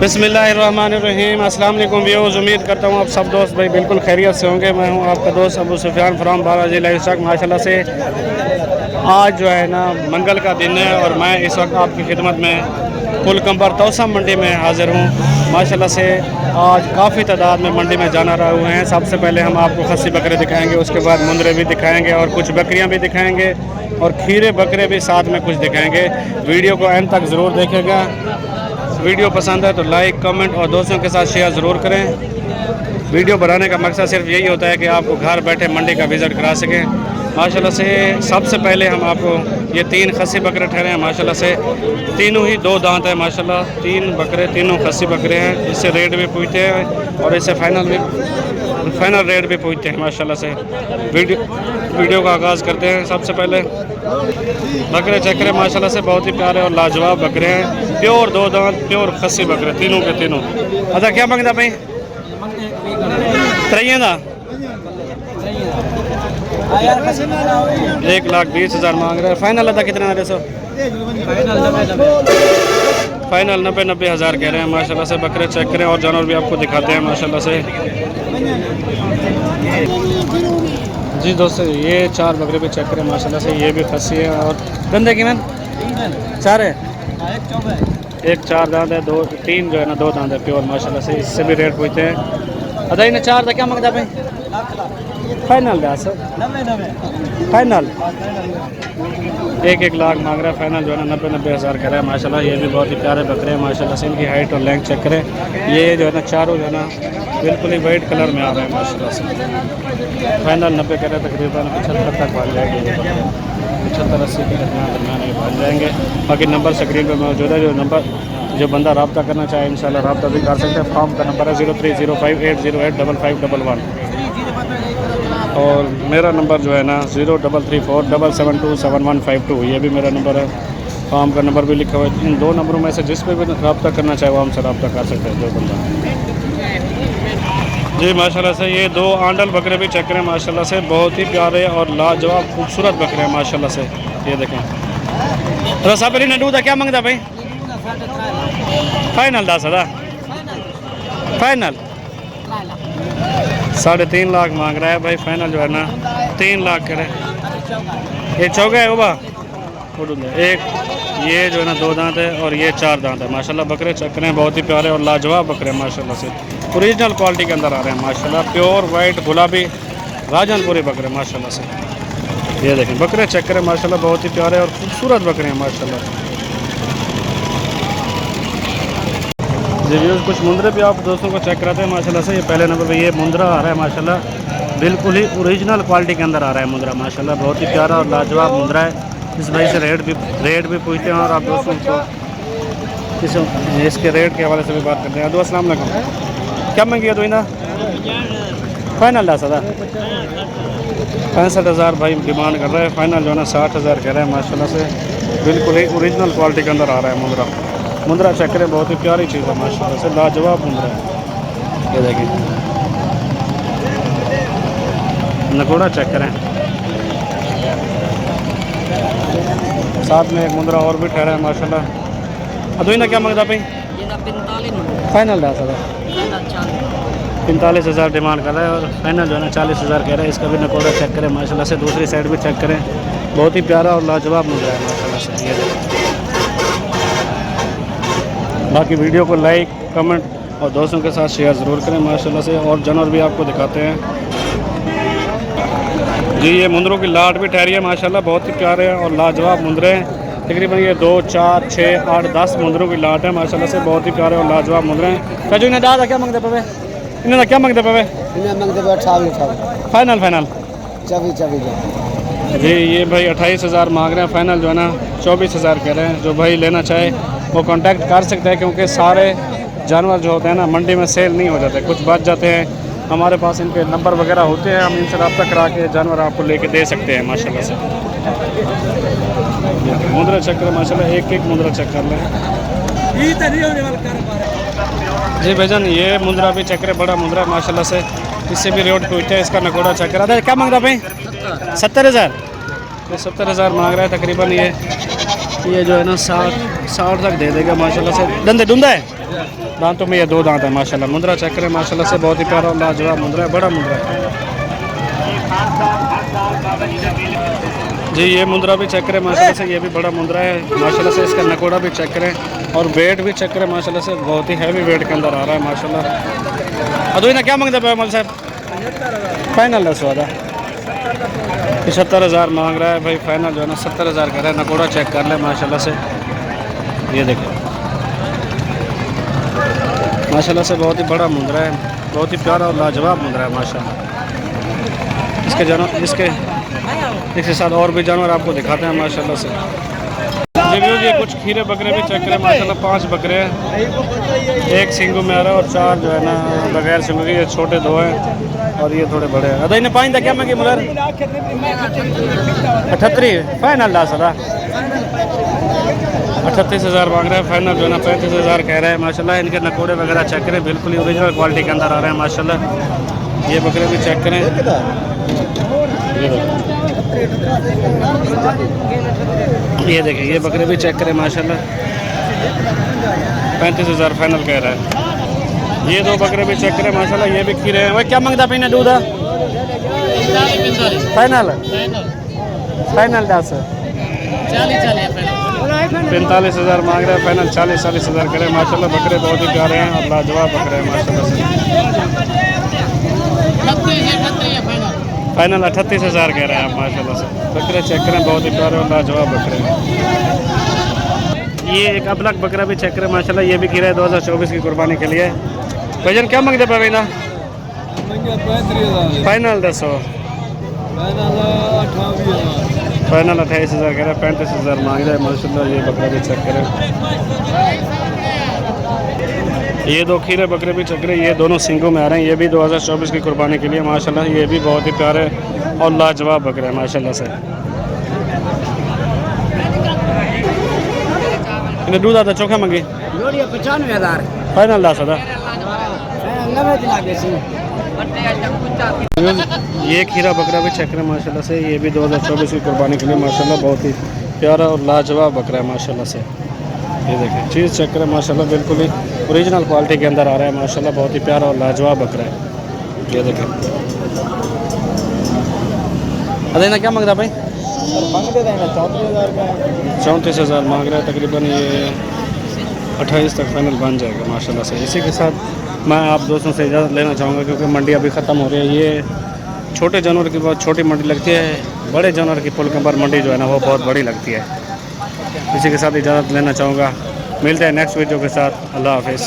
बिस्मिल्लाहिर्रहमानिर्रहीम। अस्सलाम वालेकुम व्यूअर्स, उम्मीद करता हूँ आप सब दोस्त भाई बिल्कुल खैरियत से होंगे। मैं हूँ आपका दोस्त Abu Sufiyan from Balaji life stock माशाल्लाह से। आज जो है ना मंगल का दिन है और मैं इस वक्त आपकी खिदमत में कुल कंबर तौसा मंडी में हाज़िर हूँ माशाल्लाह से। आज काफ़ी तादाद में मंडी में जाना रहे हुए हैं। सबसे पहले हम आपको खस्सी बकरे दिखाएंगे, उसके बाद मुंदरे भी दिखाएंगे और कुछ बकरियाँ भी दिखाएंगे और खीरे बकरे भी साथ में कुछ दिखाएंगे। वीडियो को एंड तक ज़रूर देखेगा। वीडियो पसंद है तो लाइक कमेंट और दोस्तों के साथ शेयर ज़रूर करें। वीडियो बनाने का मकसद सिर्फ यही होता है कि आपको घर बैठे मंडी का विज़िट करा सकें माशाल्लाह से। सबसे पहले हम आपको ये 3 खस्सी बकरे ठहरे हैं माशाल्लाह से। तीनों ही 2 दांत है माशाल्लाह। 3 बकरे, तीनों खस्सी बकरे हैं। इससे रेट भी पूछते हैं और इससे फाइनल रेट भी पूछते हैं माशाल्लाह से। वीडियो का आगाज़ करते हैं। सबसे पहले बकरे चक्रे माशाल्लाह से बहुत ही प्यारे और लाजवाब बकरे हैं। प्योर 2 दांत, प्योर खस्सी बकरे तीनों के तीनों। अच्छा क्या मांगता भाई? 3 दा 1,20,000 मांग रहे हैं। फाइनल अदा कितना है? फाइनल 90,000 कह रहे हैं माशाल्लाह से। बकरे चेक करें और जानवर भी आपको दिखाते हैं माशाल्लाह से। जी दोस्तों, ये 4 बकरे भी चेक करें माशाल्लाह से। ये भी खस्सी है और गंदे की मैन 4 है। एक 4 दांत है, 3 जो है ना 2 दांत है प्योर माशाल्लाह से। इससे भी रेट पूछते हैं। अदा इन्हें 4 था क्या मांगता भाई? फाइनल है सर, फाइनल 1 लाख मांग रहा है। फाइनल जो है ना 90,000 कह रहा है माशाल्लाह। ये भी बहुत ही प्यारे बकरे हैं माशाल्लाह से। इनकी हाइट और लेंथ चेक करें। ये जो है ना चारों जो है ना बिल्कुल ही वाइट कलर में आ रहे हैं माशाल्लाह से। फाइनल 90 कह रहे हैं, तकरीबन 75 तक भाग जाएंगे। 75-80 के दरमियान ये भाग जाएंगे। बाकी नंबर स्क्रीन पर मौजूद है। जो बंदा रब्ता करना चाहे इंशाल्लाह रब्ता भी कर सकते हैं। फॉर्म का नंबर है 0305808551 और मेरा नंबर जो है ना 033477275152। ये भी मेरा नंबर है। फॉर्म का नंबर भी लिखा हुआ है। इन 2 नंबरों में से जिस पे भी रब्ता करना चाहे वो हमसे रब्ता कर सकते हैं जो बंदा। जी माशाल्लाह से ये 2 आंडल बकरे भी चेक करें माशाल्लाह से। बहुत ही प्यारे और लाजवाब खूबसूरत बकरे हैं माशाल्लाह से। ये देखें। रसा पहले नडू था क्या मांगता भाई? फाइनल 10,000 फाइनल 3.5 लाख मांग रहा है भाई। फाइनल जो है ना 3 लाख करे। ये चौका है वो एक, ये जो है ना 2 दांत है और ये 4 दांत है माशाल्लाह। बकरे चक्कर हैं बहुत ही प्यारे और लाजवाब बकरे हैं माशाल्लाह से। ओरिजिनल क्वालिटी के अंदर आ रहे हैं माशाल्लाह। प्योर वाइट गुलाबी राजनपुरी बकरे माशाल्लाह से। ये देखें बकरे चक्कर हैं माशाल्लाह। बहुत ही प्यारे और खूबसूरत बकरे हैं माशाल्लाह। जी कुछ मुंदरे भी आप दोस्तों को चेक कराते हैं माशाल्लाह से। ये पहले नंबर पे ये मुंदरा आ रहा है माशाल्लाह। बिल्कुल ही ओरिजिनल क्वालिटी के अंदर आ रहा है मुंदरा माशाल्लाह। बहुत ही प्यारा और लाजवाब मुंदरा है। इस वजह से रेट भी पूछते हैं और आप दोस्तों को इसके रेट के हवाले से भी बात करते हैं। अदो अस्सलाम वालेकुम। क्या मांगी है तो इना? फाइनल 10,000 65,000 भाई डिमांड कर रहा है। फाइनल जो है ना 60,000 कह रहे हैं माशाल्लाह से। बिल्कुल ही ओरिजिनल क्वालिटी के अंदर आ रहा है मुंदरा चेक करें। बहुत ही प्यारी चीज़ है माशाल्लाह से। लाजवाब मुंदरा है। ये देखिए नकोड़ा चेक करें। साथ में एक मुंदरा और भी ठहरा है माशाल्लाह। अदो क्या मांगता भाई? फाइनल 10,000 45,000 डिमांड कर रहा है और फाइनल जो है ना 40,000 कह रहा है। इसका भी नकोड़ा चेक करें माशाल्लाह से। दूसरी साइड भी चेक करें। बहुत ही प्यारा और लाजवाब मुंदरा है माशाल्लाह से। ये देखिए। बाकी वीडियो को लाइक कमेंट और दोस्तों के साथ शेयर ज़रूर करें माशाल्लाह से। और जानवर भी आपको दिखाते हैं। जी ये मुंदरों की लाट भी ठहरी है माशाल्लाह। बहुत ही प्यारे और लाजवाब मुंदरे हैं। तकरीबन ये 2, 4, 6, 8, 10 मुंदरों की लाट है माशाल्लाह से। बहुत ही प्यारे और लाजवाब मुंदरे हैं। क्या जो इन्हें दादा क्या मांगते पे? इन्हें क्या मांगते पे? फाइनल 24 जी ये भाई 28,000 मांग रहे हैं। फाइनल जो है ना 24,000 कह रहे हैं। जो भाई लेना चाहे वो कांटेक्ट कर सकते हैं क्योंकि सारे जानवर जो होते हैं ना मंडी में सेल नहीं हो जाते, कुछ बच जाते हैं। हमारे पास इनके नंबर वगैरह होते हैं, हम इनसे रब्ता करा के जानवर आपको लेके दे सकते हैं माशाल्लाह से। मुंदरा चेक करें माशाल्लाह। एक मुंदरा चेक कर लें। जी भाईजान ये मुंदरा भी चेक करें। बड़ा मुंदरा माशाल्लाह से। इससे भी रेट पूछते हैं। इसका नकोड़ा चेक करा। क्या मांग रहा भाई? 70,000 70,000 मांग रहा है तकरीबन। ये ये जो है ना 60 तक दे देगा माशाल्लाह से। दंदे डूंदा है, दांतों में ये 2 दांत है माशाल्लाह। मुंद्रा चेक करें माशाल्लाह से, बहुत ही प्यारा और लाजवाब मुंद्रा है, बड़ा मुंद्रा है जी। ये मुंद्रा भी चेक करें माशाल्लाह से, ये भी बड़ा मुंद्रा है माशाल्लाह से। इसका नकोड़ा भी चेक करें और वेट भी चेक करें माशाल्लाह से, बहुत ही हैवी वेट के अंदर आ रहा है माशाल्लाह। अदो ना क्या मांगता है अमल साहब? फाइनल है स्वादा 75,000 मांग रहा है भाई। फाइनल जो है ना 70,000 कर रहा है। नकोड़ा चेक कर ले माशाल्लाह से, ये देखें माशाल्लाह से, बहुत ही बड़ा मुंद्रा है, बहुत ही प्यारा और लाजवाब मुंद्रा है माशाल्लाह। इसके साथ और भी जानवर आपको दिखाते हैं माशाल्लाह से। ये कुछ खीरे बकरे भी चेक करें माशाल्लाह। 5 बकरे हैं, एक सिंगू में आ रहा है और 4 जो है ना बगैर सिंगू के। ये छोटे 2 हैं और ये थोड़े बड़े हैं। अदा इन्हें पाइन क्या मंगे मुलर? 38 फाइनल ला सदा 38,000 मांग रहे हैं। फाइनल जो है ना 35,000 कह रहे हैं माशाल्लाह। इनके नकोड़े वगैरह चेक करें, बिल्कुल ओरिजिनल क्वालिटी के अंदर आ रहे हैं माशाल्लाह। ये बकरे भी चेक करें, ये देखिए ये बकरे भी चेक करें माशाल्लाह। 35,000 फाइनल कह रहा है। ये 2 बकरे भी चेक करें माशाल्लाह, ये भी खीरे हैं। वही क्या मांगता पीने दूध? फाइनल 45,000 मांग रहे हैं। फाइनल 40,000 करें माशाल्लाह। बकरे बहुत ही प्यारे हैं और लाजवाब बकरे हैं माशाल्लाह से। फाइनल 38,000 कह रहे हैं आप माशाल्लाह से। बकरे चेक करें, बहुत ही प्यारे और लाजवाब बकरे हैं। ये एक अबलक बकरा भी चेक करें माशाल्लाह। ये भी खीरा है 2024 की कुर्बानी के लिए। भजन क्या मांगते पे ना? फाइनल 10 फाइनल 28,000 कह रहे हैं। 35,000 मांग रहे हैं माशाल्लाह। ये बकरा भी चेक करें। ये 2 खीरे बकरे भी चेक करें, ये दोनों सिंगों में आ रहे हैं। ये भी 2024 की कुर्बानी के लिए माशाल्लाह। ये भी बहुत ही प्यारे और लाजवाब बकरे हैं माशाल्लाह से। इन्हें दूध आता चोखा मंगी 95,000 फाइनल ला सदा। ये खीरा बकरा भी चेक करें माशाल्लाह से। ये भी 2024 की कुर्बानी के लिए माशाल्लाह, बहुत ही प्यारा और लाजवाब बकरा है माशाल्लाह से। ये देखें चीज़ चेक करें माशाल्लाह, बिल्कुल ही ओरिजिनल क्वालिटी के अंदर आ रहा है माशाल्लाह। बहुत ही प्यारा और लाजवाब बकरा है, ये देखें। अरे ना क्या मांग रहा भाई? 34,000 मांग रहा है। तकरीबन ये 28 तक फाइनल बन जाएगा माशाल्लाह से। इसी के साथ मैं आप दोस्तों से इजाज़त लेना चाहूँगा, क्योंकि मंडी अभी ख़त्म हो रही है। ये छोटे जानवर की बहुत छोटी मंडी लगती है, बड़े जानवर की पुल कंबर मंडी जो है ना वो बहुत बड़ी लगती है। इसी के साथ इजाज़त लेना चाहूँगा। मिलते हैं नेक्स्ट वीडियो के साथ। अल्लाह हाफिज़।